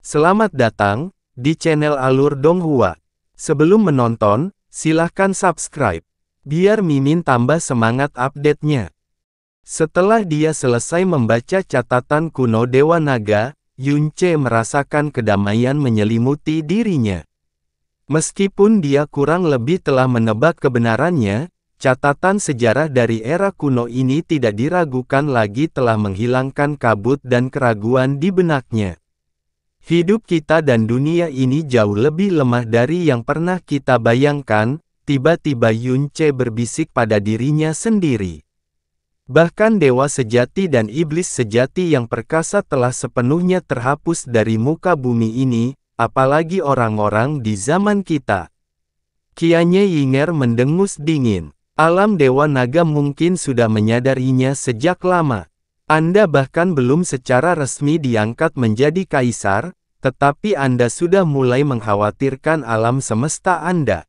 Selamat datang di channel Alur Donghua. Sebelum menonton, silahkan subscribe, biar Mimin tambah semangat update-nya. Setelah dia selesai membaca catatan kuno Dewa Naga, Yunce merasakan kedamaian menyelimuti dirinya. Meskipun dia kurang lebih telah menebak kebenarannya, catatan sejarah dari era kuno ini tidak diragukan lagi telah menghilangkan kabut dan keraguan di benaknya. Hidup kita dan dunia ini jauh lebih lemah dari yang pernah kita bayangkan, tiba-tiba Yunce berbisik pada dirinya sendiri. Bahkan dewa sejati dan iblis sejati yang perkasa telah sepenuhnya terhapus dari muka bumi ini, apalagi orang-orang di zaman kita. Kianye Yinger mendengus dingin. Alam Dewa Naga mungkin sudah menyadarinya sejak lama. Anda bahkan belum secara resmi diangkat menjadi kaisar, tetapi Anda sudah mulai mengkhawatirkan alam semesta Anda.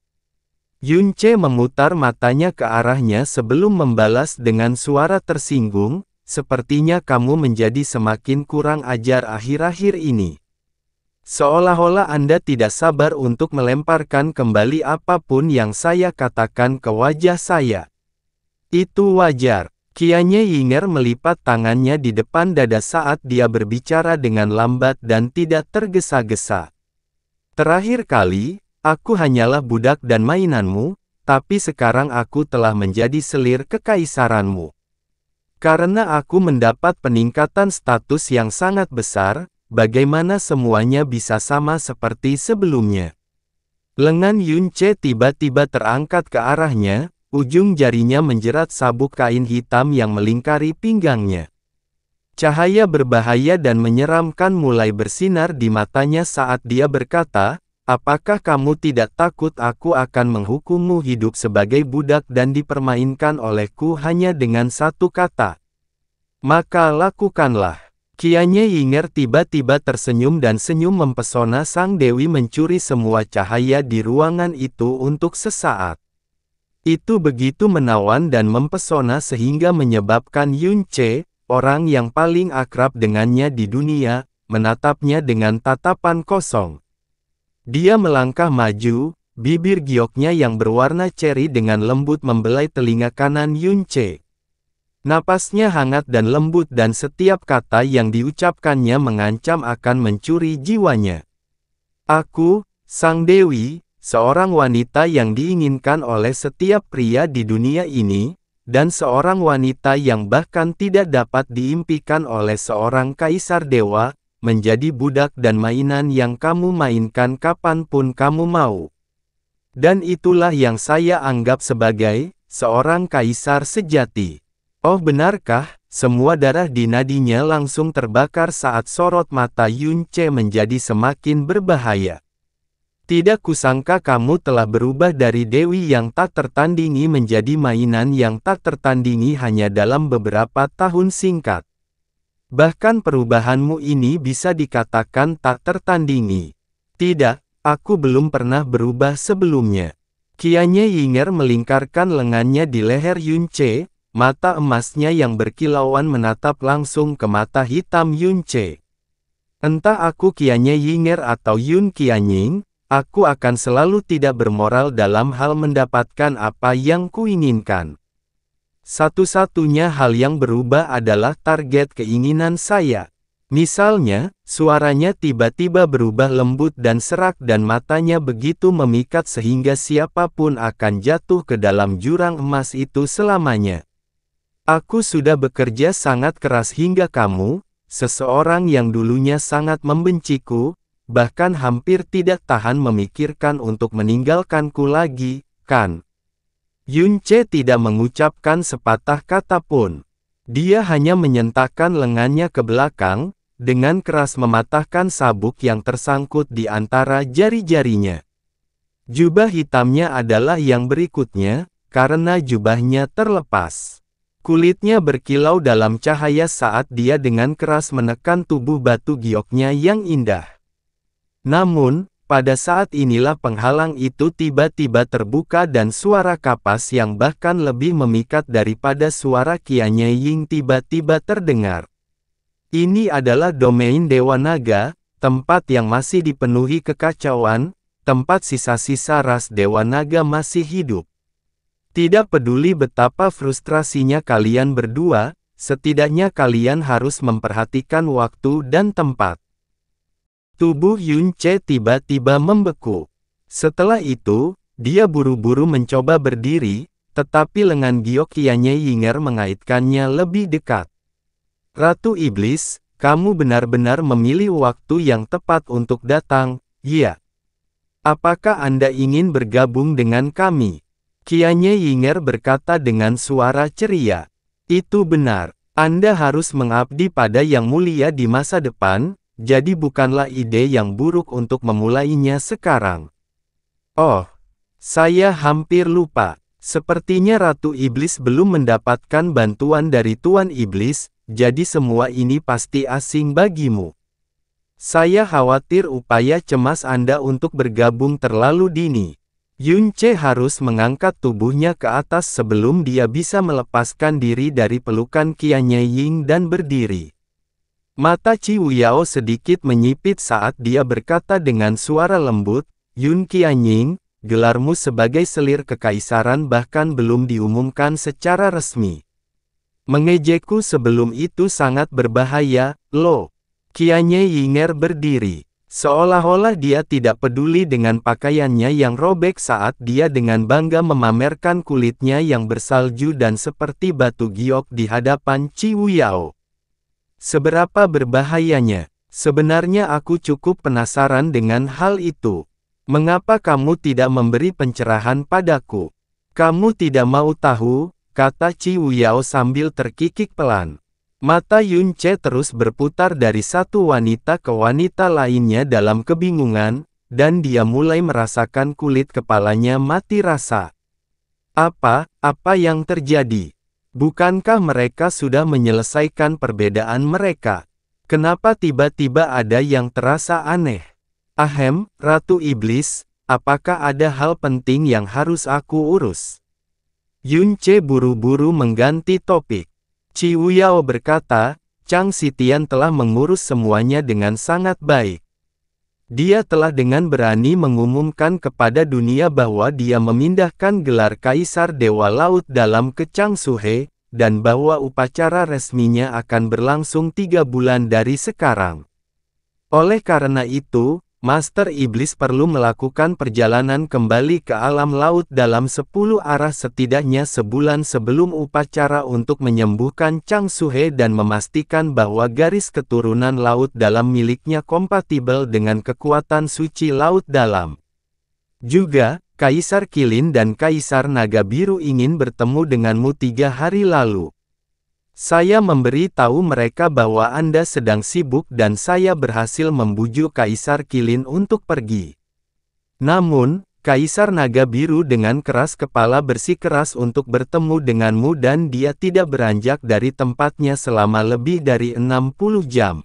Yunce memutar matanya ke arahnya sebelum membalas dengan suara tersinggung, sepertinya kamu menjadi semakin kurang ajar akhir-akhir ini. Seolah-olah Anda tidak sabar untuk melemparkan kembali apapun yang saya katakan ke wajah saya. Itu wajar. Kianye Yinger melipat tangannya di depan dada saat dia berbicara dengan lambat dan tidak tergesa-gesa. Terakhir kali, aku hanyalah budak dan mainanmu, tapi sekarang aku telah menjadi selir kekaisaranmu. Karena aku mendapat peningkatan status yang sangat besar, bagaimana semuanya bisa sama seperti sebelumnya? Lengan Yunce tiba-tiba terangkat ke arahnya, ujung jarinya menjerat sabuk kain hitam yang melingkari pinggangnya. Cahaya berbahaya dan menyeramkan mulai bersinar di matanya saat dia berkata, apakah kamu tidak takut aku akan menghukummu hidup sebagai budak dan dipermainkan olehku hanya dengan satu kata? Maka lakukanlah. Kianye Yinger tiba-tiba tersenyum dan senyum mempesona sang dewi mencuri semua cahaya di ruangan itu untuk sesaat. Itu begitu menawan dan mempesona sehingga menyebabkan Yunce, orang yang paling akrab dengannya di dunia, menatapnya dengan tatapan kosong. Dia melangkah maju, bibir gioknya yang berwarna ceri dengan lembut membelai telinga kanan Yunce. Napasnya hangat dan lembut dan setiap kata yang diucapkannya mengancam akan mencuri jiwanya. Aku, sang dewi, seorang wanita yang diinginkan oleh setiap pria di dunia ini, dan seorang wanita yang bahkan tidak dapat diimpikan oleh seorang kaisar dewa, menjadi budak dan mainan yang kamu mainkan kapanpun kamu mau. Dan itulah yang saya anggap sebagai seorang kaisar sejati. Oh benarkah? Semua darah di nadinya langsung terbakar saat sorot mata Yunce menjadi semakin berbahaya. Tidak kusangka kamu telah berubah dari dewi yang tak tertandingi menjadi mainan yang tak tertandingi hanya dalam beberapa tahun singkat. Bahkan perubahanmu ini bisa dikatakan tak tertandingi. Tidak, aku belum pernah berubah sebelumnya. Kianye Yinger melingkarkan lengannya di leher Yunce. Mata emasnya yang berkilauan menatap langsung ke mata hitam Yunce. Entah aku Kianye Yinger atau Yun Qianying, aku akan selalu tidak bermoral dalam hal mendapatkan apa yang kuinginkan. Satu-satunya hal yang berubah adalah target keinginan saya. Misalnya, suaranya tiba-tiba berubah lembut dan serak dan matanya begitu memikat sehingga siapapun akan jatuh ke dalam jurang emas itu selamanya. Aku sudah bekerja sangat keras hingga kamu, seseorang yang dulunya sangat membenciku, bahkan hampir tidak tahan memikirkan untuk meninggalkanku lagi, kan? Yunce tidak mengucapkan sepatah kata pun. Dia hanya menyentakkan lengannya ke belakang, dengan keras mematahkan sabuk yang tersangkut di antara jari-jarinya. Jubah hitamnya adalah yang berikutnya, karena jubahnya terlepas. Kulitnya berkilau dalam cahaya saat dia dengan keras menekan tubuh batu gioknya yang indah. Namun, pada saat inilah penghalang itu tiba-tiba terbuka dan suara kapas yang bahkan lebih memikat daripada suara Kianye Ying tiba-tiba terdengar. Ini adalah domain Dewa Naga, tempat yang masih dipenuhi kekacauan, tempat sisa-sisa ras Dewa Naga masih hidup. Tidak peduli betapa frustrasinya kalian berdua, setidaknya kalian harus memperhatikan waktu dan tempat. Tubuh Yun Ce tiba-tiba membeku. Setelah itu, dia buru-buru mencoba berdiri, tetapi lengan giok Qianye Yinger mengaitkannya lebih dekat. Ratu Iblis, kamu benar-benar memilih waktu yang tepat untuk datang, ya. Apakah Anda ingin bergabung dengan kami? Qianye Yinger berkata dengan suara ceria. Itu benar. Anda harus mengabdi pada Yang Mulia di masa depan, jadi bukanlah ide yang buruk untuk memulainya sekarang. Oh, saya hampir lupa. Sepertinya Ratu Iblis belum mendapatkan bantuan dari Tuan Iblis, jadi semua ini pasti asing bagimu. Saya khawatir upaya cemas Anda untuk bergabung terlalu dini. Yun Ce harus mengangkat tubuhnya ke atas sebelum dia bisa melepaskan diri dari pelukan Qianye Ying dan berdiri. Mata Qi Wuyao sedikit menyipit saat dia berkata dengan suara lembut, Yun Qianying, gelarmu sebagai selir kekaisaran bahkan belum diumumkan secara resmi. Mengejekku sebelum itu sangat berbahaya, loh. Qianye Yinger berdiri. Seolah-olah dia tidak peduli dengan pakaiannya yang robek saat dia dengan bangga memamerkan kulitnya yang bersalju dan seperti batu giok di hadapan Qi Wuyao. Seberapa berbahayanya? Sebenarnya aku cukup penasaran dengan hal itu. Mengapa kamu tidak memberi pencerahan padaku? Kamu tidak mau tahu, kata Qi Wuyao sambil terkikik pelan. Mata Yun Ce terus berputar dari satu wanita ke wanita lainnya dalam kebingungan, dan dia mulai merasakan kulit kepalanya mati rasa. Apa yang terjadi? Bukankah mereka sudah menyelesaikan perbedaan mereka? Kenapa tiba-tiba ada yang terasa aneh? Ahem, Ratu Iblis, apakah ada hal penting yang harus aku urus? Yun Ce buru-buru mengganti topik. Qi Wuyao berkata, Chang Xitian telah mengurus semuanya dengan sangat baik. Dia telah dengan berani mengumumkan kepada dunia bahwa dia memindahkan gelar Kaisar Dewa Laut dalam ke Changsuhe, dan bahwa upacara resminya akan berlangsung 3 bulan dari sekarang. Oleh karena itu, Master Iblis perlu melakukan perjalanan kembali ke alam laut dalam 10 arah setidaknya sebulan sebelum upacara untuk menyembuhkan Changsuhe dan memastikan bahwa garis keturunan laut dalam miliknya kompatibel dengan kekuatan suci laut dalam. Juga, Kaisar Qilin dan Kaisar Naga Biru ingin bertemu denganmu 3 hari lalu. Saya memberi tahu mereka bahwa Anda sedang sibuk dan saya berhasil membujuk Kaisar Qilin untuk pergi. Namun, Kaisar Naga Biru dengan keras kepala bersikeras untuk bertemu denganmu dan dia tidak beranjak dari tempatnya selama lebih dari 60 jam.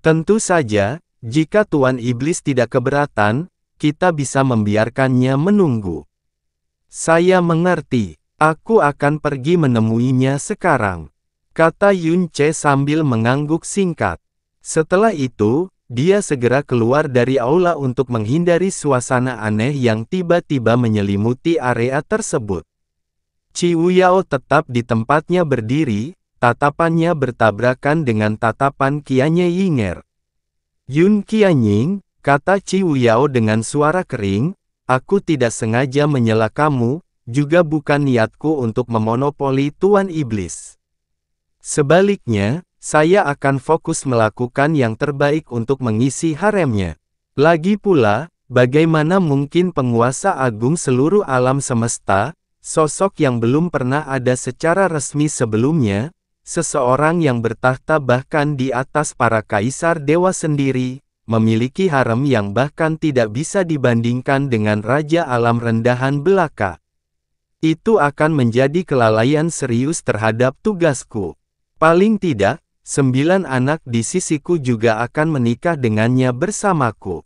Tentu saja, jika Tuan Iblis tidak keberatan, kita bisa membiarkannya menunggu. Saya mengerti, aku akan pergi menemuinya sekarang. Kata Yun Ce sambil mengangguk singkat. Setelah itu, dia segera keluar dari aula untuk menghindari suasana aneh yang tiba-tiba menyelimuti area tersebut. Qi Wuyao tetap di tempatnya berdiri, tatapannya bertabrakan dengan tatapan Qianye Yinger. Yun Qianying, kata Qi Wuyao dengan suara kering, aku tidak sengaja menyela kamu, juga bukan niatku untuk memonopoli Tuan Iblis. Sebaliknya, saya akan fokus melakukan yang terbaik untuk mengisi haremnya. Lagi pula, bagaimana mungkin penguasa agung seluruh alam semesta, sosok yang belum pernah ada secara resmi sebelumnya, seseorang yang bertahta bahkan di atas para kaisar dewa sendiri, memiliki harem yang bahkan tidak bisa dibandingkan dengan raja alam rendahan belaka. Itu akan menjadi kelalaian serius terhadap tugasku. Paling tidak, 9 anak di sisiku juga akan menikah dengannya bersamaku.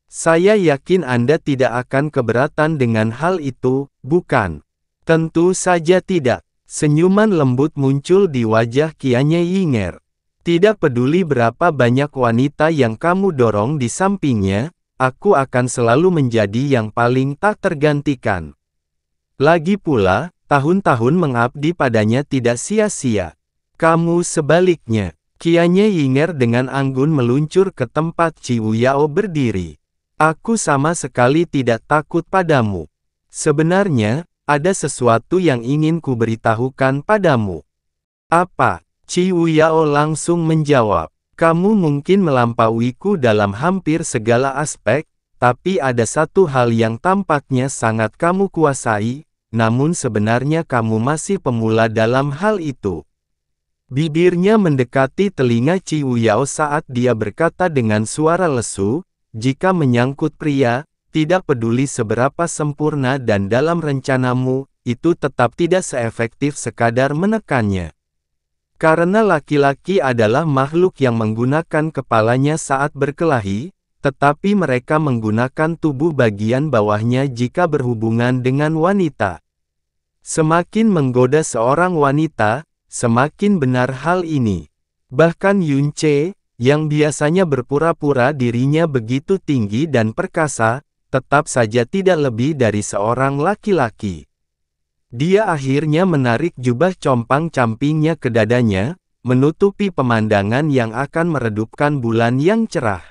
Saya yakin Anda tidak akan keberatan dengan hal itu, bukan? Tentu saja tidak. Senyuman lembut muncul di wajah Qianye Yinger. Tidak peduli berapa banyak wanita yang kamu dorong di sampingnya, aku akan selalu menjadi yang paling tak tergantikan. Lagi pula, tahun-tahun mengabdi padanya tidak sia-sia. Kamu sebaliknya. Qianye Yinger dengan anggun meluncur ke tempat Ciwu Yao berdiri. Aku sama sekali tidak takut padamu. Sebenarnya, ada sesuatu yang ingin ku beritahukan padamu. Apa? Ciwu Yao langsung menjawab. Kamu mungkin melampauiku dalam hampir segala aspek, tapi ada satu hal yang tampaknya sangat kamu kuasai, namun sebenarnya kamu masih pemula dalam hal itu. Bibirnya mendekati telinga Ciwu Yao saat dia berkata dengan suara lesu, jika menyangkut pria, tidak peduli seberapa sempurna dan dalam rencanamu, itu tetap tidak seefektif sekadar menekannya. Karena laki-laki adalah makhluk yang menggunakan kepalanya saat berkelahi, tetapi mereka menggunakan tubuh bagian bawahnya jika berhubungan dengan wanita. Semakin menggoda seorang wanita, semakin benar hal ini. Bahkan Yun Ce, yang biasanya berpura-pura dirinya begitu tinggi dan perkasa, tetap saja tidak lebih dari seorang laki-laki. Dia akhirnya menarik jubah compang-campingnya ke dadanya, menutupi pemandangan yang akan meredupkan bulan yang cerah.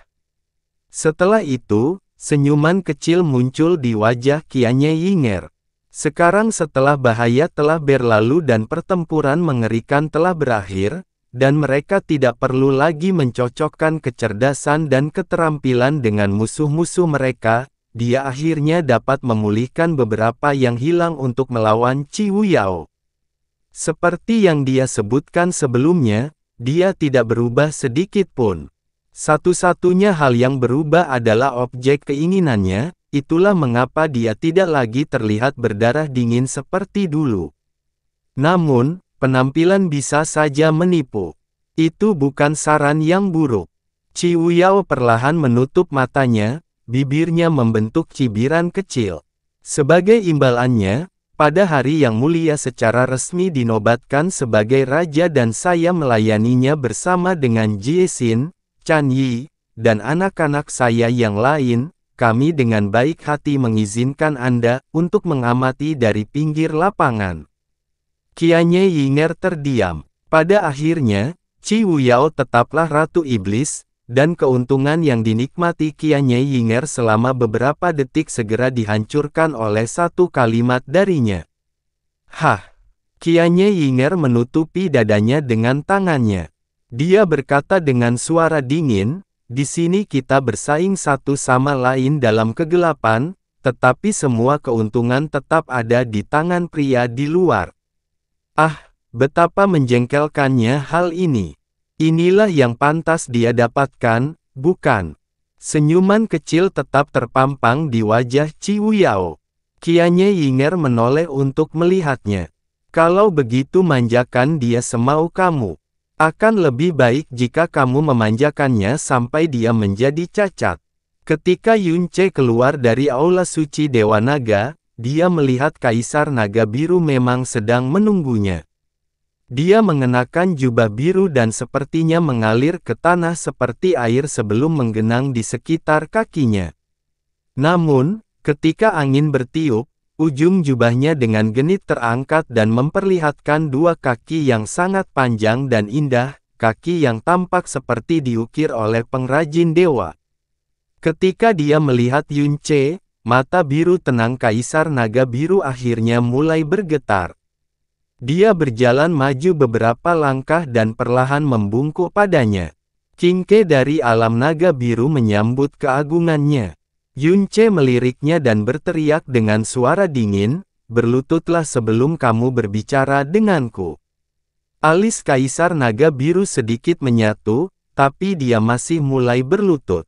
Setelah itu, senyuman kecil muncul di wajah Qianye Yinger. Sekarang setelah bahaya telah berlalu dan pertempuran mengerikan telah berakhir, dan mereka tidak perlu lagi mencocokkan kecerdasan dan keterampilan dengan musuh-musuh mereka, dia akhirnya dapat memulihkan beberapa yang hilang untuk melawan Ciwu Yao. Seperti yang dia sebutkan sebelumnya, dia tidak berubah sedikit pun. Satu-satunya hal yang berubah adalah objek keinginannya, itulah mengapa dia tidak lagi terlihat berdarah dingin seperti dulu. Namun, penampilan bisa saja menipu. Itu bukan saran yang buruk. Ciwu Yao perlahan menutup matanya, bibirnya membentuk cibiran kecil. Sebagai imbalannya, pada hari yang mulia secara resmi dinobatkan sebagai raja dan saya melayaninya bersama dengan Jie Xin, Chan Yi, dan anak-anak saya yang lain, kami dengan baik hati mengizinkan Anda untuk mengamati dari pinggir lapangan. Qianye Yinger terdiam. Pada akhirnya, Ciwu Yao tetaplah Ratu Iblis, dan keuntungan yang dinikmati Qianye Yinger selama beberapa detik segera dihancurkan oleh satu kalimat darinya. Hah! Qianye Yinger menutupi dadanya dengan tangannya. Dia berkata dengan suara dingin, di sini kita bersaing satu sama lain dalam kegelapan, tetapi semua keuntungan tetap ada di tangan pria di luar. Ah, betapa menjengkelkannya hal ini. Inilah yang pantas dia dapatkan, bukan? Senyuman kecil tetap terpampang di wajah Ciwu Yao. Qianye Yinger menoleh untuk melihatnya. Kalau begitu manjakan dia semau kamu. Akan lebih baik jika kamu memanjakannya sampai dia menjadi cacat. Ketika Yun Ce keluar dari Aula Suci Dewa Naga, dia melihat Kaisar Naga Biru memang sedang menunggunya. Dia mengenakan jubah biru dan sepertinya mengalir ke tanah seperti air sebelum menggenang di sekitar kakinya. Namun, ketika angin bertiup, ujung jubahnya dengan genit terangkat dan memperlihatkan dua kaki yang sangat panjang dan indah, kaki yang tampak seperti diukir oleh pengrajin dewa. Ketika dia melihat Yun Ce, mata biru tenang Kaisar Naga Biru akhirnya mulai bergetar. Dia berjalan maju beberapa langkah dan perlahan membungkuk padanya. King Ke dari alam naga biru menyambut keagungannya. Yun Ce meliriknya dan berteriak dengan suara dingin, berlututlah sebelum kamu berbicara denganku. Alis Kaisar Naga Biru sedikit menyatu, tapi dia masih mulai berlutut.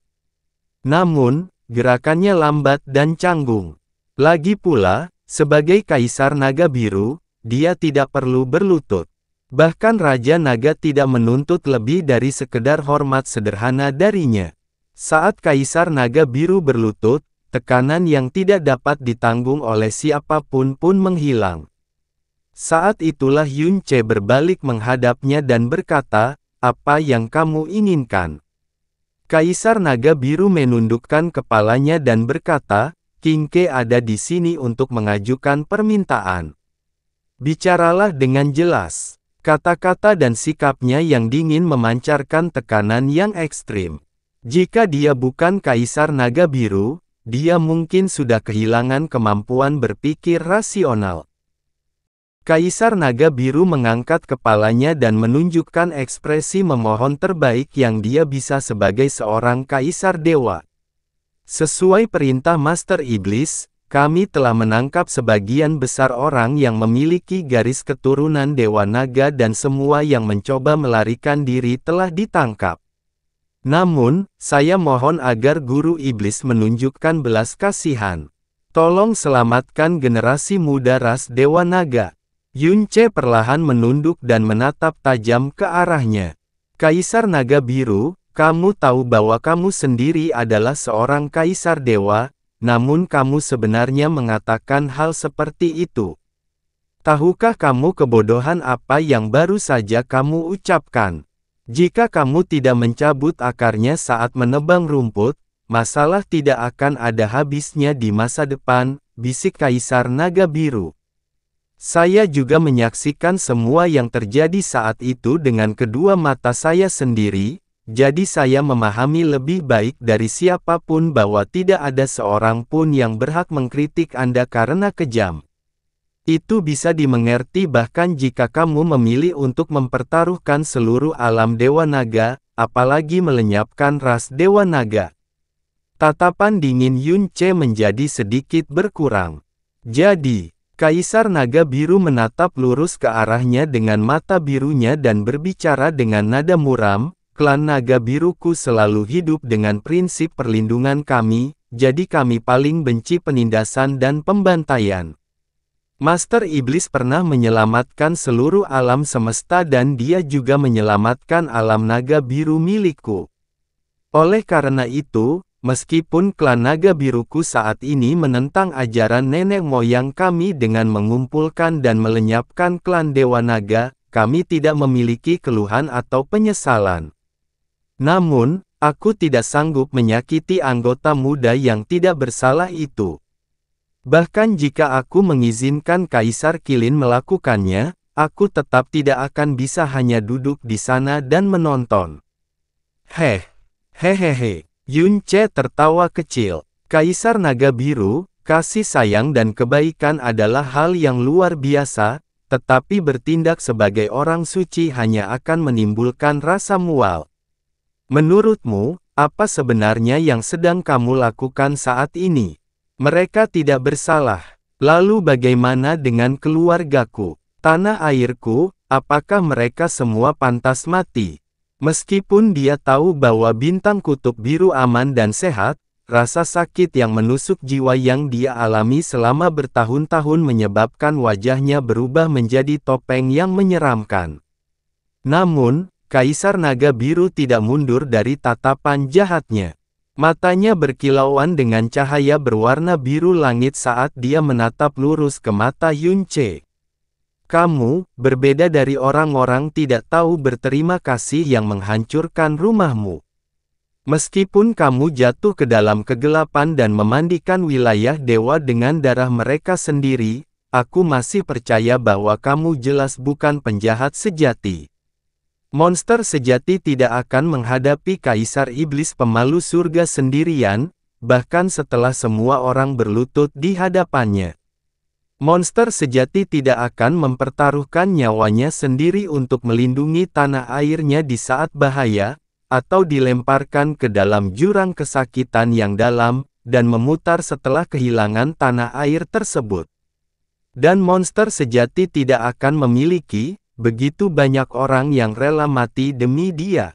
Namun, gerakannya lambat dan canggung. Lagi pula, sebagai Kaisar Naga Biru, dia tidak perlu berlutut. Bahkan Raja Naga tidak menuntut lebih dari sekedar hormat sederhana darinya. Saat Kaisar Naga Biru berlutut, tekanan yang tidak dapat ditanggung oleh siapapun pun menghilang. Saat itulah Yun Ce berbalik menghadapnya dan berkata, apa yang kamu inginkan?" Kaisar Naga Biru menundukkan kepalanya dan berkata, "King Ke ada di sini untuk mengajukan permintaan. Bicaralah dengan jelas." Kata-kata dan sikapnya yang dingin memancarkan tekanan yang ekstrim. Jika dia bukan Kaisar Naga Biru, dia mungkin sudah kehilangan kemampuan berpikir rasional. Kaisar Naga Biru mengangkat kepalanya dan menunjukkan ekspresi memohon terbaik yang dia bisa sebagai seorang Kaisar Dewa. "Sesuai perintah Master Iblis, kami telah menangkap sebagian besar orang yang memiliki garis keturunan Dewa Naga dan semua yang mencoba melarikan diri telah ditangkap. Namun, saya mohon agar Guru Iblis menunjukkan belas kasihan. Tolong selamatkan generasi muda ras Dewa Naga." Yun Ce perlahan menunduk dan menatap tajam ke arahnya. "Kaisar Naga Biru, kamu tahu bahwa kamu sendiri adalah seorang Kaisar Dewa, namun kamu sebenarnya mengatakan hal seperti itu. Tahukah kamu kebodohan apa yang baru saja kamu ucapkan? Jika kamu tidak mencabut akarnya saat menebang rumput, masalah tidak akan ada habisnya di masa depan," bisik Kaisar Naga Biru. "Saya juga menyaksikan semua yang terjadi saat itu dengan kedua mata saya sendiri, jadi saya memahami lebih baik dari siapapun bahwa tidak ada seorang pun yang berhak mengkritik Anda karena kejam. Itu bisa dimengerti bahkan jika kamu memilih untuk mempertaruhkan seluruh alam Dewa Naga, apalagi melenyapkan ras Dewa Naga." Tatapan dingin Yun Ce menjadi sedikit berkurang. "Jadi, Kaisar Naga Biru menatap lurus ke arahnya dengan mata birunya dan berbicara dengan nada muram, "Klan Naga Biruku selalu hidup dengan prinsip perlindungan kami, jadi kami paling benci penindasan dan pembantaian. Master Iblis pernah menyelamatkan seluruh alam semesta dan dia juga menyelamatkan alam Naga Biru milikku. Oleh karena itu, meskipun klan Naga Biruku saat ini menentang ajaran nenek moyang kami dengan mengumpulkan dan melenyapkan klan Dewa Naga, kami tidak memiliki keluhan atau penyesalan. Namun, aku tidak sanggup menyakiti anggota muda yang tidak bersalah itu. Bahkan jika aku mengizinkan Kaisar Qilin melakukannya, aku tetap tidak akan bisa hanya duduk di sana dan menonton." Hehehe. Yun Ce tertawa kecil. "Kaisar Naga Biru, kasih sayang dan kebaikan adalah hal yang luar biasa, tetapi bertindak sebagai orang suci hanya akan menimbulkan rasa mual. Menurutmu, apa sebenarnya yang sedang kamu lakukan saat ini? Mereka tidak bersalah. Lalu bagaimana dengan keluargaku? Tanah airku, apakah mereka semua pantas mati?" Meskipun dia tahu bahwa bintang kutub biru aman dan sehat, rasa sakit yang menusuk jiwa yang dia alami selama bertahun-tahun menyebabkan wajahnya berubah menjadi topeng yang menyeramkan. Namun, Kaisar Naga Biru tidak mundur dari tatapan jahatnya. Matanya berkilauan dengan cahaya berwarna biru langit saat dia menatap lurus ke mata Yun Ce. "Kamu, berbeda dari orang-orang tidak tahu berterima kasih yang menghancurkan rumahmu. Meskipun kamu jatuh ke dalam kegelapan dan memandikan wilayah dewa dengan darah mereka sendiri, aku masih percaya bahwa kamu jelas bukan penjahat sejati. Monster sejati tidak akan menghadapi Kaisar Iblis pemalu surga sendirian, bahkan setelah semua orang berlutut di hadapannya. Monster sejati tidak akan mempertaruhkan nyawanya sendiri untuk melindungi tanah airnya di saat bahaya, atau dilemparkan ke dalam jurang kesakitan yang dalam, dan memutar setelah kehilangan tanah air tersebut. Dan monster sejati tidak akan memiliki begitu banyak orang yang rela mati demi dia."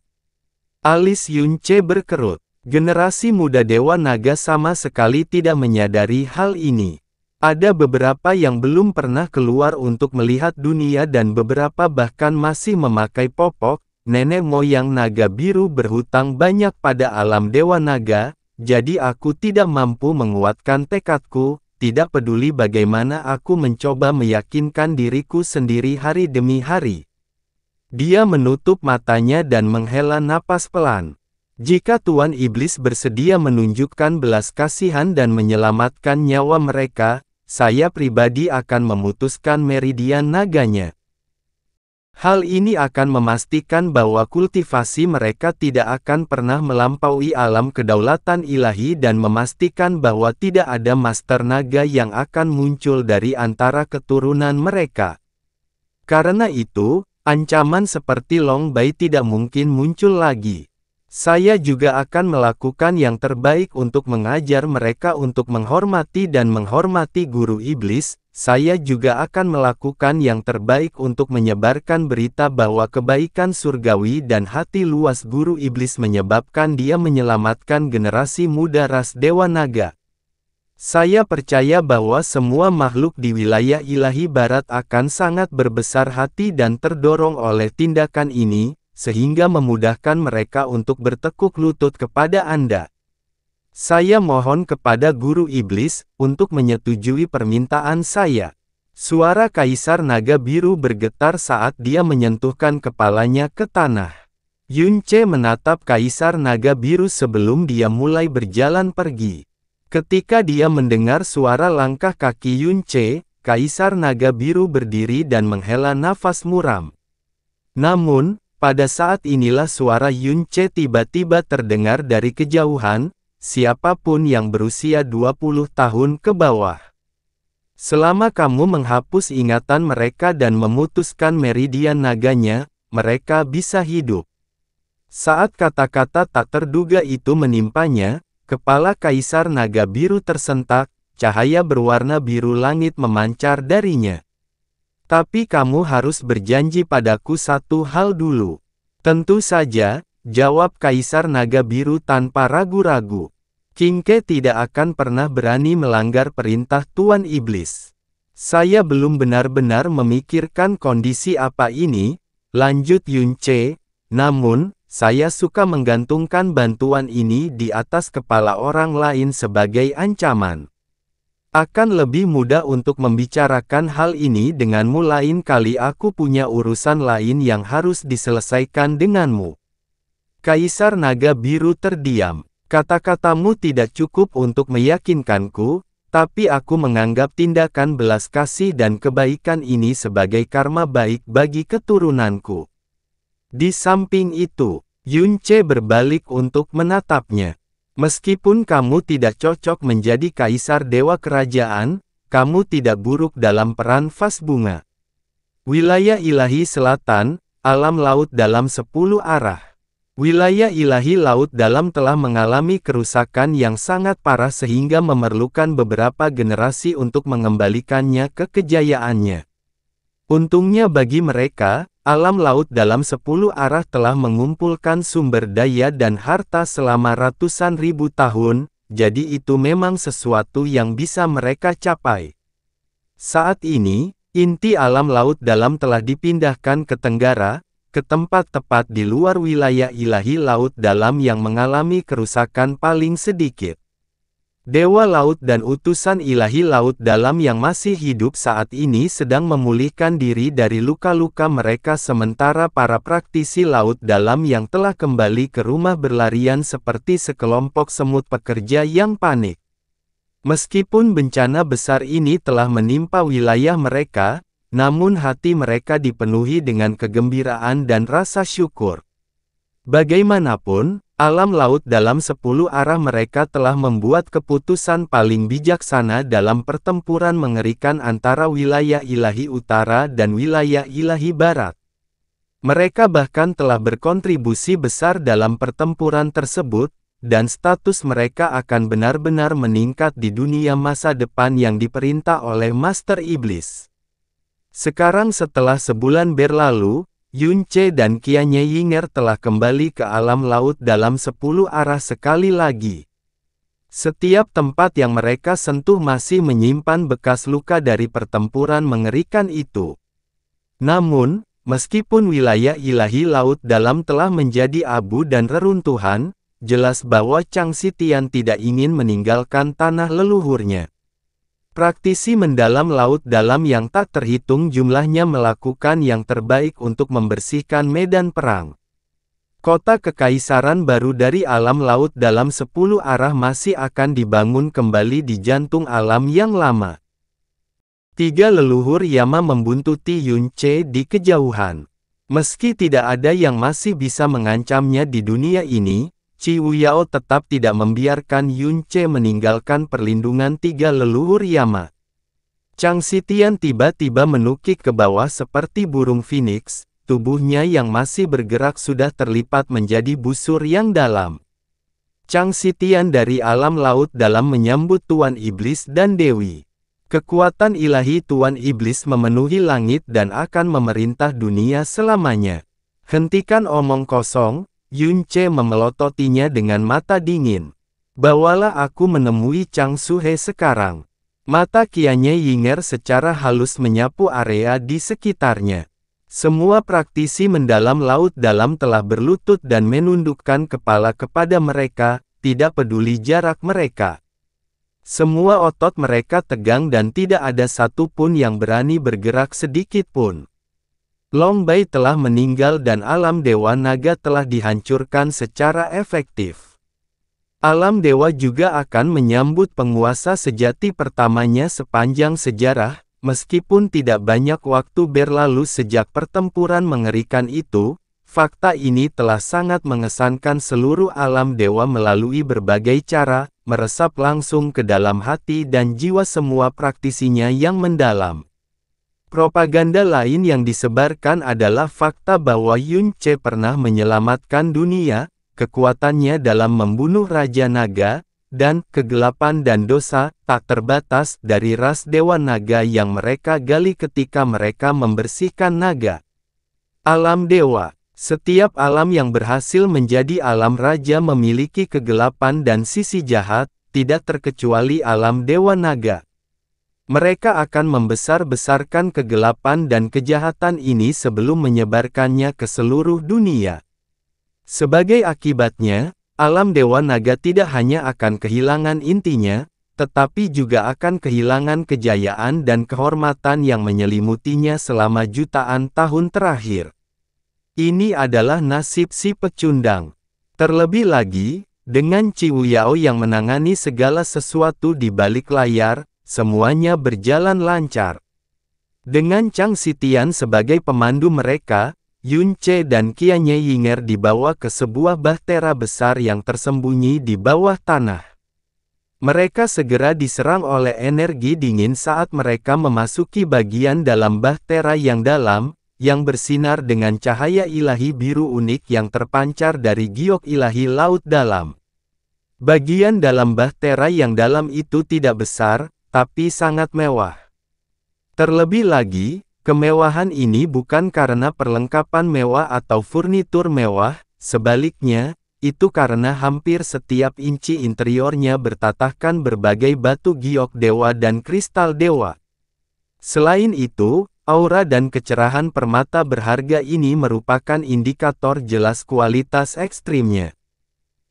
Alis Yun Ce berkerut. Generasi muda Dewa Naga sama sekali tidak menyadari hal ini. Ada beberapa yang belum pernah keluar untuk melihat dunia dan beberapa bahkan masih memakai popok. Nenek moyang naga biru berhutang banyak pada alam Dewa Naga, jadi aku tidak mampu menguatkan tekadku, tidak peduli bagaimana aku mencoba meyakinkan diriku sendiri hari demi hari. Dia menutup matanya dan menghela napas pelan. Jika Tuan Iblis bersedia menunjukkan belas kasihan dan menyelamatkan nyawa mereka, saya pribadi akan memutuskan meridian naganya. Hal ini akan memastikan bahwa kultivasi mereka tidak akan pernah melampaui alam kedaulatan ilahi dan memastikan bahwa tidak ada master naga yang akan muncul dari antara keturunan mereka. Karena itu, ancaman seperti Long Bai tidak mungkin muncul lagi. Saya juga akan melakukan yang terbaik untuk mengajar mereka untuk menghormati dan menghormati guru iblis. Saya juga akan melakukan yang terbaik untuk menyebarkan berita bahwa kebaikan surgawi dan hati luas guru iblis menyebabkan dia menyelamatkan generasi muda ras Dewa Naga. Saya percaya bahwa semua makhluk di wilayah ilahi barat akan sangat berbesar hati dan terdorong oleh tindakan ini, sehingga memudahkan mereka untuk bertekuk lutut kepada Anda. Saya mohon kepada guru iblis, untuk menyetujui permintaan saya. Suara Kaisar Naga Biru bergetar saat dia menyentuhkan kepalanya ke tanah. Yunce menatap Kaisar Naga Biru sebelum dia mulai berjalan pergi. Ketika dia mendengar suara langkah kaki Yunce, Kaisar Naga Biru berdiri dan menghela nafas muram. Namun, pada saat inilah suara Yunce tiba-tiba terdengar dari kejauhan, siapapun yang berusia 20 tahun ke bawah. Selama kamu menghapus ingatan mereka dan memutuskan meridian naganya, mereka bisa hidup. Saat kata-kata tak terduga itu menimpanya, kepala Kaisar Naga Biru tersentak, cahaya berwarna biru langit memancar darinya. Tapi kamu harus berjanji padaku satu hal dulu. Tentu saja, jawab Kaisar Naga Biru tanpa ragu-ragu. King Ke tidak akan pernah berani melanggar perintah Tuan Iblis. Saya belum benar-benar memikirkan kondisi apa ini, lanjut Yunce, namun, saya suka menggantungkan bantuan ini di atas kepala orang lain sebagai ancaman. Akan lebih mudah untuk membicarakan hal ini denganmu, lain kali aku punya urusan lain yang harus diselesaikan denganmu. Kaisar Naga Biru terdiam. Kata-katamu tidak cukup untuk meyakinkanku, tapi aku menganggap tindakan belas kasih dan kebaikan ini sebagai karma baik bagi keturunanku. Di samping itu, Yunce berbalik untuk menatapnya. Meskipun kamu tidak cocok menjadi kaisar dewa kerajaan, kamu tidak buruk dalam peran vas bunga. Wilayah ilahi selatan, alam laut dalam 10 arah. Wilayah ilahi laut dalam telah mengalami kerusakan yang sangat parah sehingga memerlukan beberapa generasi untuk mengembalikannya ke kejayaannya. Untungnya bagi mereka, alam laut dalam 10 arah telah mengumpulkan sumber daya dan harta selama ratusan ribu tahun, jadi itu memang sesuatu yang bisa mereka capai. Saat ini, inti alam laut dalam telah dipindahkan ke tenggara, ke tempat tepat di luar wilayah ilahi laut dalam yang mengalami kerusakan paling sedikit. Dewa Laut dan utusan ilahi laut dalam yang masih hidup saat ini sedang memulihkan diri dari luka-luka mereka sementara para praktisi laut dalam yang telah kembali ke rumah berlarian seperti sekelompok semut pekerja yang panik. Meskipun bencana besar ini telah menimpa wilayah mereka, namun hati mereka dipenuhi dengan kegembiraan dan rasa syukur. Bagaimanapun, alam laut dalam 10 arah mereka telah membuat keputusan paling bijaksana dalam pertempuran mengerikan antara wilayah ilahi utara dan wilayah ilahi barat. Mereka bahkan telah berkontribusi besar dalam pertempuran tersebut, dan status mereka akan benar-benar meningkat di dunia masa depan yang diperintah oleh Master Iblis. Sekarang setelah sebulan berlalu, Yunce dan Qianye Yinger telah kembali ke alam laut dalam 10 arah sekali lagi. Setiap tempat yang mereka sentuh masih menyimpan bekas luka dari pertempuran mengerikan itu. Namun, meskipun wilayah ilahi laut dalam telah menjadi abu dan reruntuhan, jelas bahwa Chang Xitian tidak ingin meninggalkan tanah leluhurnya. Praktisi mendalam laut dalam yang tak terhitung jumlahnya melakukan yang terbaik untuk membersihkan medan perang. Kota kekaisaran baru dari alam laut dalam 10 arah masih akan dibangun kembali di jantung alam yang lama. 3 leluhur Yama membuntuti Yunce di kejauhan. Meski tidak ada yang masih bisa mengancamnya di dunia ini, Qi Wuyao tetap tidak membiarkan Yunce meninggalkan perlindungan 3 leluhur Yama. Chang Xitian tiba-tiba menukik ke bawah seperti burung phoenix, tubuhnya yang masih bergerak sudah terlipat menjadi busur yang dalam. Chang Xitian dari alam laut dalam menyambut Tuan Iblis dan Dewi. Kekuatan ilahi Tuan Iblis memenuhi langit dan akan memerintah dunia selamanya. Hentikan omong kosong, Yunce memelototinya dengan mata dingin. Bawalah aku menemui Chang Suhe sekarang. Mata Qianye Yinger secara halus menyapu area di sekitarnya. Semua praktisi mendalam laut dalam telah berlutut dan menundukkan kepala kepada mereka, tidak peduli jarak mereka. Semua otot mereka tegang dan tidak ada satu pun yang berani bergerak sedikit pun. Long Bai telah meninggal dan alam Dewa Naga telah dihancurkan secara efektif. Alam Dewa juga akan menyambut penguasa sejati pertamanya sepanjang sejarah, meskipun tidak banyak waktu berlalu sejak pertempuran mengerikan itu. Fakta ini telah sangat mengesankan seluruh alam dewa melalui berbagai cara, meresap langsung ke dalam hati dan jiwa semua praktisinya yang mendalam. Propaganda lain yang disebarkan adalah fakta bahwa Yunce pernah menyelamatkan dunia, kekuatannya dalam membunuh Raja Naga, dan kegelapan dan dosa tak terbatas dari ras Dewa Naga yang mereka gali ketika mereka membersihkan naga. Alam Dewa. Setiap alam yang berhasil menjadi alam raja memiliki kegelapan dan sisi jahat, tidak terkecuali alam Dewa Naga. Mereka akan membesar-besarkan kegelapan dan kejahatan ini sebelum menyebarkannya ke seluruh dunia. Sebagai akibatnya, alam Dewa Naga tidak hanya akan kehilangan intinya, tetapi juga akan kehilangan kejayaan dan kehormatan yang menyelimutinya selama jutaan tahun terakhir. Ini adalah nasib si pecundang. Terlebih lagi, dengan Qi Wuyao yang menangani segala sesuatu di balik layar, semuanya berjalan lancar. Dengan Chang Xitian sebagai pemandu mereka, Yunce dan Qianye Yinger dibawa ke sebuah bahtera besar yang tersembunyi di bawah tanah. Mereka segera diserang oleh energi dingin saat mereka memasuki bagian dalam bahtera yang dalam, yang bersinar dengan cahaya ilahi biru unik yang terpancar dari giok ilahi laut dalam. Bagian dalam bahtera yang dalam itu tidak besar, tapi sangat mewah. Terlebih lagi, kemewahan ini bukan karena perlengkapan mewah atau furnitur mewah, sebaliknya, itu karena hampir setiap inci interiornya bertatahkan berbagai batu giok dewa dan kristal dewa. Selain itu, aura dan kecerahan permata berharga ini merupakan indikator jelas kualitas ekstrimnya.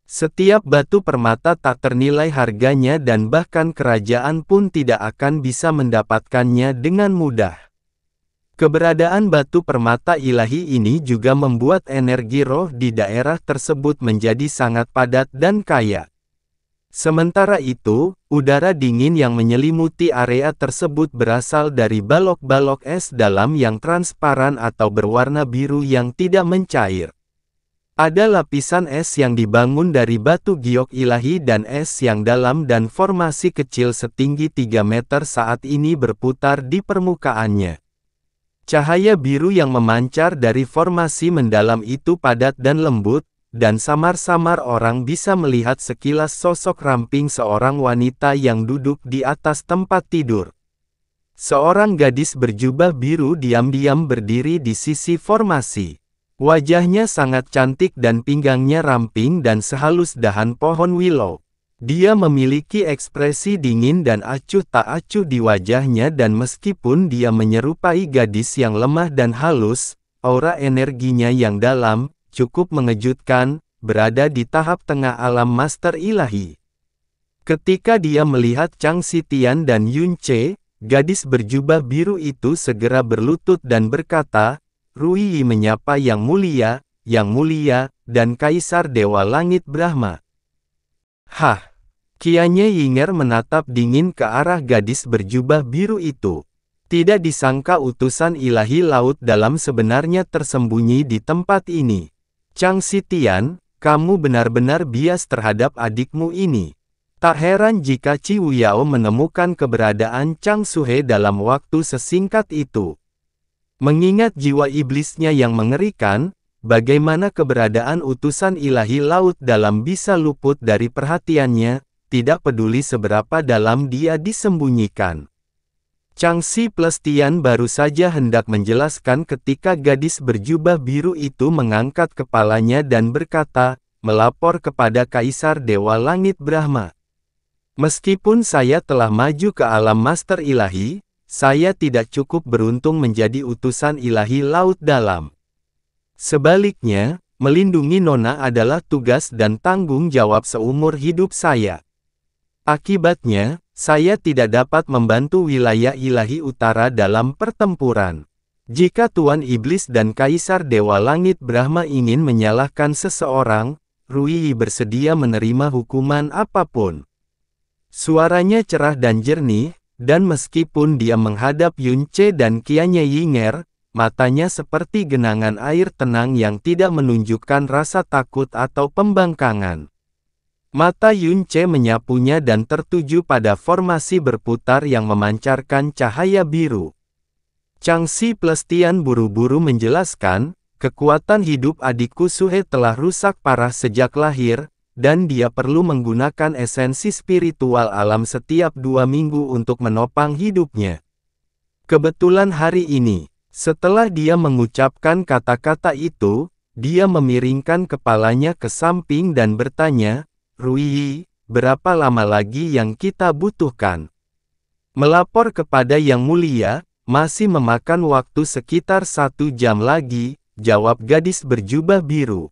Setiap batu permata tak ternilai harganya dan bahkan kerajaan pun tidak akan bisa mendapatkannya dengan mudah. Keberadaan batu permata ilahi ini juga membuat energi roh di daerah tersebut menjadi sangat padat dan kaya. Sementara itu, udara dingin yang menyelimuti area tersebut berasal dari balok-balok es dalam yang transparan atau berwarna biru yang tidak mencair. Ada lapisan es yang dibangun dari batu giok ilahi dan es yang dalam dan formasi kecil setinggi 3 meter saat ini berputar di permukaannya. Cahaya biru yang memancar dari formasi mendalam itu padat dan lembut, dan samar-samar orang bisa melihat sekilas sosok ramping seorang wanita yang duduk di atas tempat tidur. Seorang gadis berjubah biru diam-diam berdiri di sisi formasi. Wajahnya sangat cantik dan pinggangnya ramping dan sehalus dahan pohon willow. Dia memiliki ekspresi dingin dan acuh tak acuh di wajahnya dan meskipun dia menyerupai gadis yang lemah dan halus, aura energinya yang dalam, cukup mengejutkan, berada di tahap tengah alam master ilahi. Ketika dia melihat Chang Xitian dan Yun Ce, gadis berjubah biru itu segera berlutut dan berkata, "Ruiyi menyapa Yang Mulia, dan Kaisar Dewa Langit Brahma." Hah! Qianye Yinger menatap dingin ke arah gadis berjubah biru itu. Tidak disangka utusan ilahi laut dalam sebenarnya tersembunyi di tempat ini. Chang Xitian, kamu benar-benar bias terhadap adikmu ini. Tak heran jika Qi Wuyao menemukan keberadaan Chang Suhe dalam waktu sesingkat itu. Mengingat jiwa iblisnya yang mengerikan, bagaimana keberadaan utusan ilahi laut dalam bisa luput dari perhatiannya, tidak peduli seberapa dalam dia disembunyikan. Chang Xi plus Tian baru saja hendak menjelaskan ketika gadis berjubah biru itu mengangkat kepalanya dan berkata, "Melapor kepada Kaisar Dewa Langit Brahma. Meskipun saya telah maju ke alam master ilahi, saya tidak cukup beruntung menjadi utusan ilahi laut dalam. Sebaliknya, melindungi Nona adalah tugas dan tanggung jawab seumur hidup saya. Akibatnya, saya tidak dapat membantu wilayah ilahi utara dalam pertempuran. Jika Tuan Iblis dan Kaisar Dewa Langit Brahma ingin menyalahkan seseorang, Ruiyi bersedia menerima hukuman apapun." Suaranya cerah dan jernih, dan meskipun dia menghadap Yun Ce dan Qianye Yinger, matanya seperti genangan air tenang yang tidak menunjukkan rasa takut atau pembangkangan. Mata Yun Ce menyapunya dan tertuju pada formasi berputar yang memancarkan cahaya biru. Chang Xi plus Tian buru-buru menjelaskan, kekuatan hidup adikku Suhe telah rusak parah sejak lahir, dan dia perlu menggunakan esensi spiritual alam setiap 2 minggu untuk menopang hidupnya. Kebetulan hari ini, setelah dia mengucapkan kata-kata itu, dia memiringkan kepalanya ke samping dan bertanya, "Ruiyi, berapa lama lagi yang kita butuhkan?" "Melapor kepada Yang Mulia, masih memakan waktu sekitar 1 jam lagi," jawab gadis berjubah biru.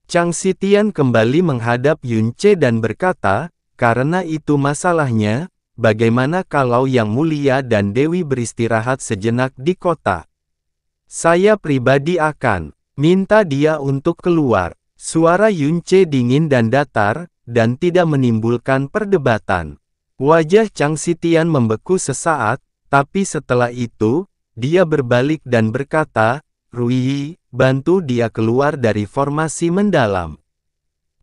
Chang Xitian kembali menghadap Yun Ce dan berkata, "Karena itu masalahnya, bagaimana kalau Yang Mulia dan Dewi beristirahat sejenak di kota? Saya pribadi akan minta dia untuk keluar." Suara Yun Ce dingin dan datar, dan tidak menimbulkan perdebatan. Wajah Chang Xitian membeku sesaat, tapi setelah itu, dia berbalik dan berkata, "Ruiyi, bantu dia keluar dari formasi mendalam.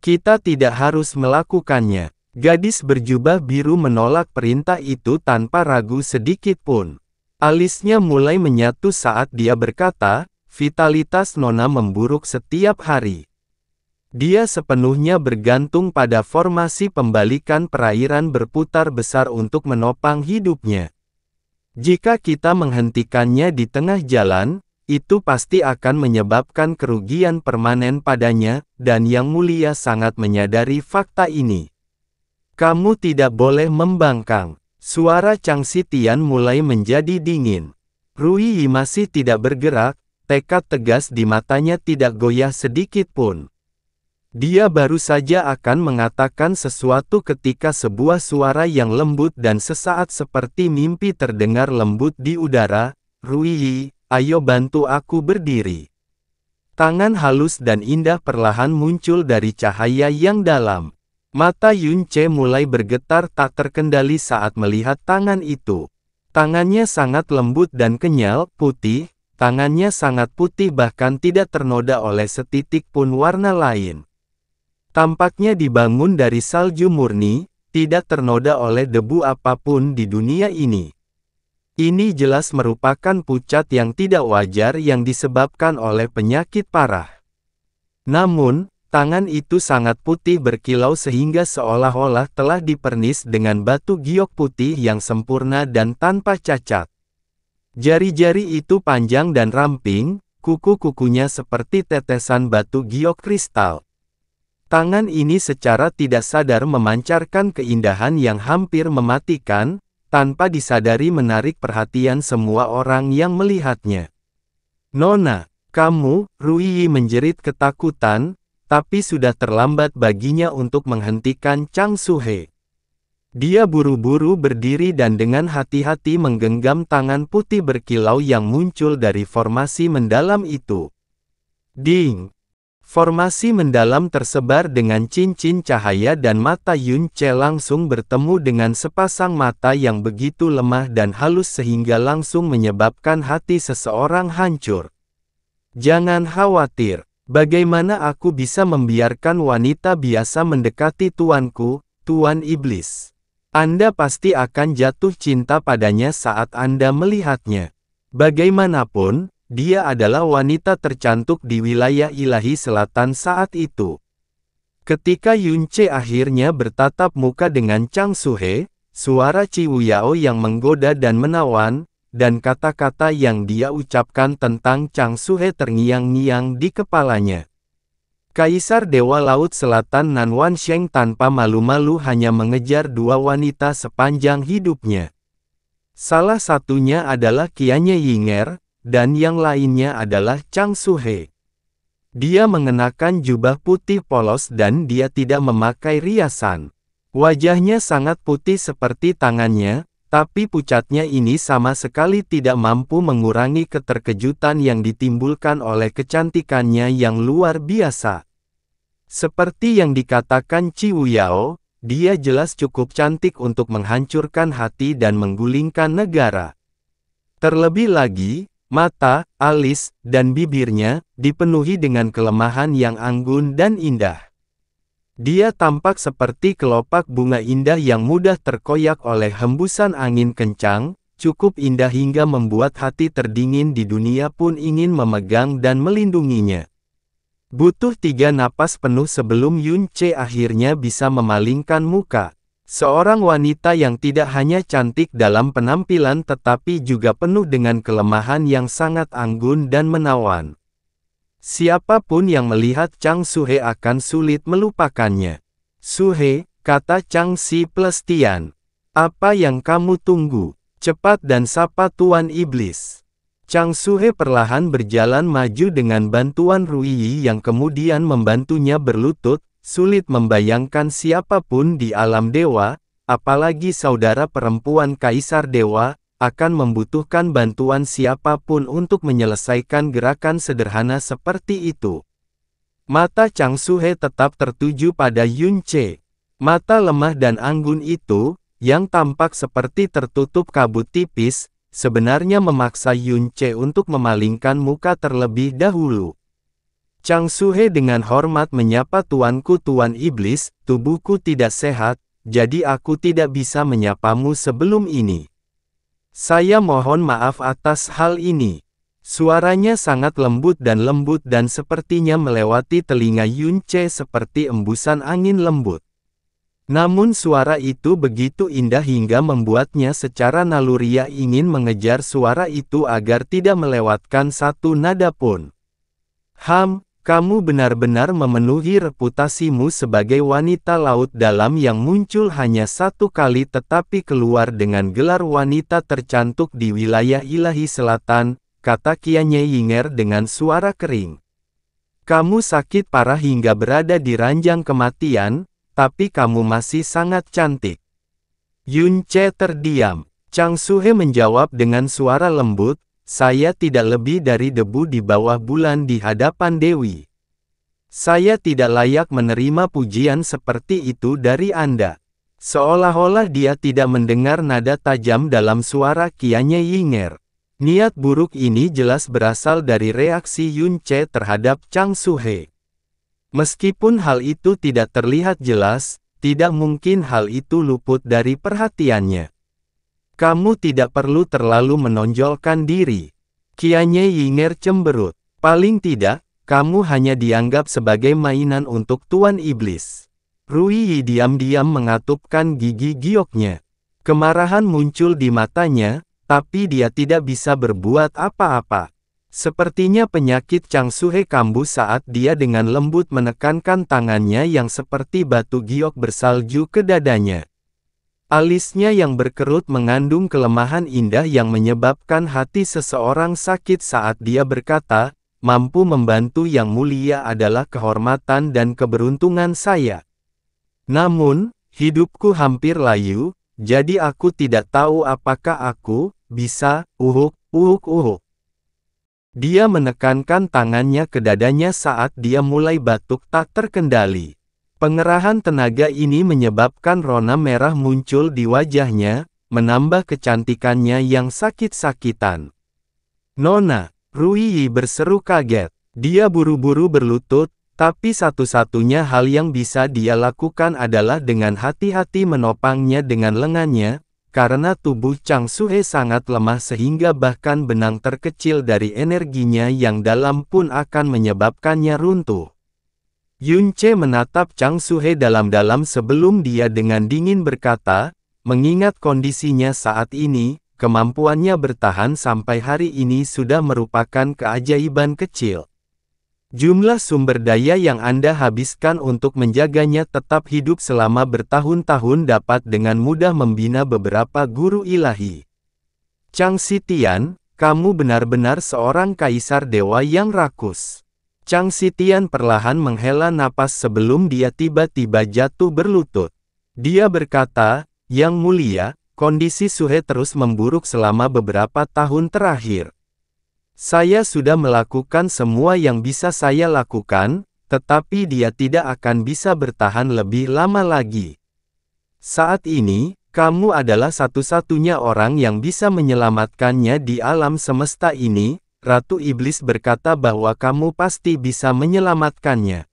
Kita tidak harus melakukannya." Gadis berjubah biru menolak perintah itu tanpa ragu sedikit pun. Alisnya mulai menyatu saat dia berkata, "Vitalitas Nona memburuk setiap hari. Dia sepenuhnya bergantung pada formasi pembalikan perairan berputar besar untuk menopang hidupnya. Jika kita menghentikannya di tengah jalan, itu pasti akan menyebabkan kerugian permanen padanya, dan Yang Mulia sangat menyadari fakta ini. Kamu tidak boleh membangkang." Suara Chang Xitian mulai menjadi dingin. Ruiyi masih tidak bergerak, tekad tegas di matanya tidak goyah sedikit pun. Dia baru saja akan mengatakan sesuatu ketika sebuah suara yang lembut dan sesaat seperti mimpi terdengar lembut di udara, "Ruiyi, ayo bantu aku berdiri." Tangan halus dan indah perlahan muncul dari cahaya yang dalam. Mata Yun Ce mulai bergetar tak terkendali saat melihat tangan itu. Tangannya sangat lembut dan kenyal, putih, tangannya sangat putih bahkan tidak ternoda oleh setitik pun warna lain. Tampaknya dibangun dari salju murni, tidak ternoda oleh debu apapun di dunia ini. Ini jelas merupakan pucat yang tidak wajar yang disebabkan oleh penyakit parah. Namun, tangan itu sangat putih berkilau sehingga seolah-olah telah dipernis dengan batu giok putih yang sempurna dan tanpa cacat. Jari-jari itu panjang dan ramping, kuku-kukunya seperti tetesan batu giok kristal. Tangan ini secara tidak sadar memancarkan keindahan yang hampir mematikan, tanpa disadari menarik perhatian semua orang yang melihatnya. "Nona, kamu," Ruiyi menjerit ketakutan, tapi sudah terlambat baginya untuk menghentikan Chang Suhe. Dia buru-buru berdiri dan dengan hati-hati menggenggam tangan putih berkilau yang muncul dari formasi mendalam itu. Ding! Formasi mendalam tersebar dengan cincin cahaya dan mata Yun Ce langsung bertemu dengan sepasang mata yang begitu lemah dan halus sehingga langsung menyebabkan hati seseorang hancur. Jangan khawatir, bagaimana aku bisa membiarkan wanita biasa mendekati tuanku, Tuan Iblis? Anda pasti akan jatuh cinta padanya saat Anda melihatnya. Bagaimanapun, dia adalah wanita tercantik di wilayah ilahi selatan saat itu. Ketika Yun Ce akhirnya bertatap muka dengan Chang Suhe, suara Chi Wuyao yang menggoda dan menawan, dan kata-kata yang dia ucapkan tentang Chang Suhe terngiang-ngiang di kepalanya. Kaisar Dewa Laut Selatan Nan Wansheng tanpa malu-malu hanya mengejar dua wanita sepanjang hidupnya. Salah satunya adalah Qianye Yinger, dan yang lainnya adalah Chang Suhe. Dia mengenakan jubah putih polos dan dia tidak memakai riasan. Wajahnya sangat putih seperti tangannya, tapi pucatnya ini sama sekali tidak mampu mengurangi keterkejutan yang ditimbulkan oleh kecantikannya yang luar biasa. Seperti yang dikatakan Chi Wuyao, dia jelas cukup cantik untuk menghancurkan hati dan menggulingkan negara. Terlebih lagi, mata, alis, dan bibirnya dipenuhi dengan kelemahan yang anggun dan indah. Dia tampak seperti kelopak bunga indah yang mudah terkoyak oleh hembusan angin kencang, cukup indah hingga membuat hati terdingin di dunia pun ingin memegang dan melindunginya. Butuh 3 napas penuh sebelum Yun Ce akhirnya bisa memalingkan muka. Seorang wanita yang tidak hanya cantik dalam penampilan tetapi juga penuh dengan kelemahan yang sangat anggun dan menawan. Siapapun yang melihat Chang Suhe akan sulit melupakannya. Suhe, kata Chang Si Plestian. Apa yang kamu tunggu? Cepat dan sapa Tuan Iblis. Chang Suhe perlahan berjalan maju dengan bantuan Ruiyi yang kemudian membantunya berlutut. Sulit membayangkan siapapun di alam dewa, apalagi saudara perempuan Kaisar Dewa, akan membutuhkan bantuan siapapun untuk menyelesaikan gerakan sederhana seperti itu. Mata Chang Suhe tetap tertuju pada Yun Ce. Mata lemah dan anggun itu, yang tampak seperti tertutup kabut tipis, sebenarnya memaksa Yun Ce untuk memalingkan muka terlebih dahulu. Chang Suhe dengan hormat menyapa tuanku Tuan Iblis, tubuhku tidak sehat, jadi aku tidak bisa menyapamu sebelum ini. Saya mohon maaf atas hal ini. Suaranya sangat lembut dan sepertinya melewati telinga Yun Ce seperti embusan angin lembut. Namun suara itu begitu indah hingga membuatnya secara naluriah ingin mengejar suara itu agar tidak melewatkan satu nada pun. Kamu benar-benar memenuhi reputasimu sebagai wanita laut dalam yang muncul hanya satu kali tetapi keluar dengan gelar wanita tercantik di wilayah ilahi selatan, kata Qianye Yinger dengan suara kering. Kamu sakit parah hingga berada di ranjang kematian, tapi kamu masih sangat cantik. Yun Ce terdiam. Chang Suhe menjawab dengan suara lembut, saya tidak lebih dari debu di bawah bulan di hadapan Dewi. Saya tidak layak menerima pujian seperti itu dari Anda. Seolah-olah dia tidak mendengar nada tajam dalam suara Qianye Yinger. Niat buruk ini jelas berasal dari reaksi Yun Ce terhadap Chang Suhe. Meskipun hal itu tidak terlihat jelas, tidak mungkin hal itu luput dari perhatiannya. Kamu tidak perlu terlalu menonjolkan diri. Qianye Yinger cemberut. Paling tidak, kamu hanya dianggap sebagai mainan untuk Tuan Iblis. Ruiyi diam-diam mengatupkan gigi gioknya. Kemarahan muncul di matanya, tapi dia tidak bisa berbuat apa-apa. Sepertinya penyakit Chang Suhe kambuh saat dia dengan lembut menekankan tangannya yang seperti batu giok bersalju ke dadanya. Alisnya yang berkerut mengandung kelemahan indah yang menyebabkan hati seseorang sakit saat dia berkata, mampu membantu yang mulia adalah kehormatan dan keberuntungan saya. Namun, Hidupku hampir layu, jadi aku tidak tahu apakah aku bisa. Dia menekankan tangannya ke dadanya saat dia mulai batuk tak terkendali. Pengerahan tenaga ini menyebabkan rona merah muncul di wajahnya, menambah kecantikannya yang sakit-sakitan. "Nona," Ruiyi berseru kaget. Dia buru-buru berlutut, tapi satu-satunya hal yang bisa dia lakukan adalah dengan hati-hati menopangnya dengan lengannya, karena tubuh Chang Suhe sangat lemah sehingga bahkan benang terkecil dari energinya yang dalam pun akan menyebabkannya runtuh. Yunce menatap Chang Suhe dalam-dalam sebelum dia dengan dingin berkata, mengingat kondisinya saat ini, kemampuannya bertahan sampai hari ini sudah merupakan keajaiban kecil. Jumlah sumber daya yang Anda habiskan untuk menjaganya tetap hidup selama bertahun-tahun dapat dengan mudah membina beberapa guru ilahi. Chang Xitian, kamu benar-benar seorang kaisar dewa yang rakus. Chang Xitian perlahan menghela napas sebelum dia tiba-tiba jatuh berlutut. Dia berkata, "Yang mulia, kondisi Suhe terus memburuk selama beberapa tahun terakhir. Saya sudah melakukan semua yang bisa saya lakukan, tetapi dia tidak akan bisa bertahan lebih lama lagi. Saat ini, kamu adalah satu-satunya orang yang bisa menyelamatkannya di alam semesta ini." Ratu Iblis berkata bahwa kamu pasti bisa menyelamatkannya.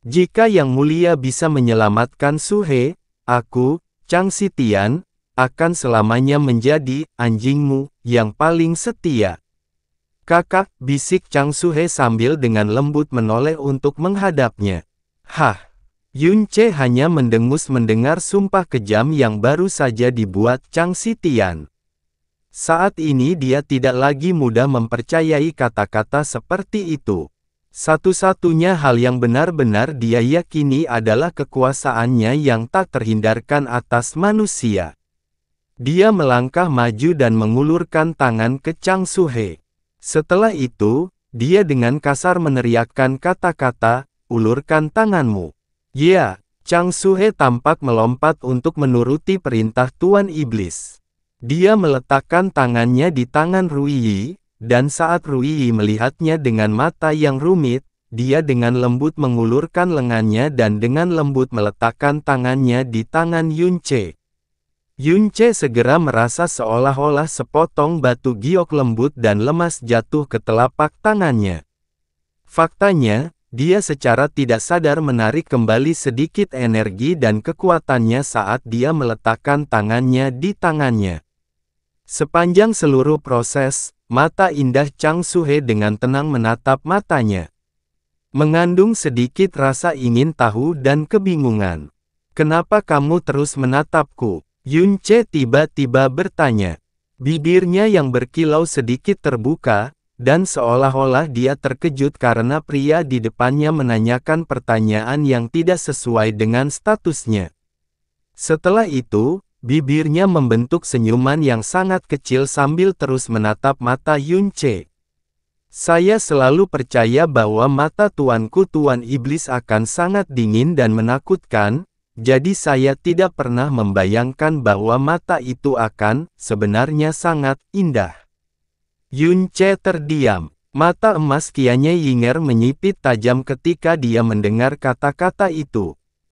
Jika Yang Mulia bisa menyelamatkan Suhe, aku, Chang Xitian, akan selamanya menjadi anjingmu yang paling setia. "Kakak," bisik Chang Suhe sambil dengan lembut menoleh untuk menghadapnya. "Hah?" Yunce hanya mendengus mendengar sumpah kejam yang baru saja dibuat Chang Xitian. Saat ini dia tidak lagi mudah mempercayai kata-kata seperti itu. Satu-satunya hal yang benar-benar dia yakini adalah kekuasaannya yang tak terhindarkan atas manusia. Dia melangkah maju dan mengulurkan tangan ke Chang Suhe. Setelah itu, dia dengan kasar meneriakkan kata-kata, "Ulurkan tanganmu." "Ya." Chang Suhe tampak melompat untuk menuruti perintah Tuan Iblis. Dia meletakkan tangannya di tangan Ruiyi, dan saat Ruiyi melihatnya dengan mata yang rumit, dia dengan lembut mengulurkan lengannya dan dengan lembut meletakkan tangannya di tangan Yunce. Yunce segera merasa seolah-olah sepotong batu giok lembut dan lemas jatuh ke telapak tangannya. Faktanya, dia secara tidak sadar menarik kembali sedikit energi dan kekuatannya saat dia meletakkan tangannya di tangannya. Sepanjang seluruh proses, mata indah Chang Suhe dengan tenang menatap matanya. Mengandung sedikit rasa ingin tahu dan kebingungan. "Kenapa kamu terus menatapku?" Yunce tiba-tiba bertanya. Bibirnya yang berkilau sedikit terbuka, dan seolah-olah dia terkejut karena pria di depannya menanyakan pertanyaan yang tidak sesuai dengan statusnya. Setelah itu, bibirnya membentuk senyuman yang sangat kecil sambil terus menatap mata Yunce. "Saya selalu percaya bahwa mata tuanku Tuan Iblis akan sangat dingin dan menakutkan, jadi saya tidak pernah membayangkan bahwa mata itu akan sebenarnya sangat indah." Yunce terdiam. Mata emas kianya Yinger menyipit tajam ketika dia mendengar kata-kata itu.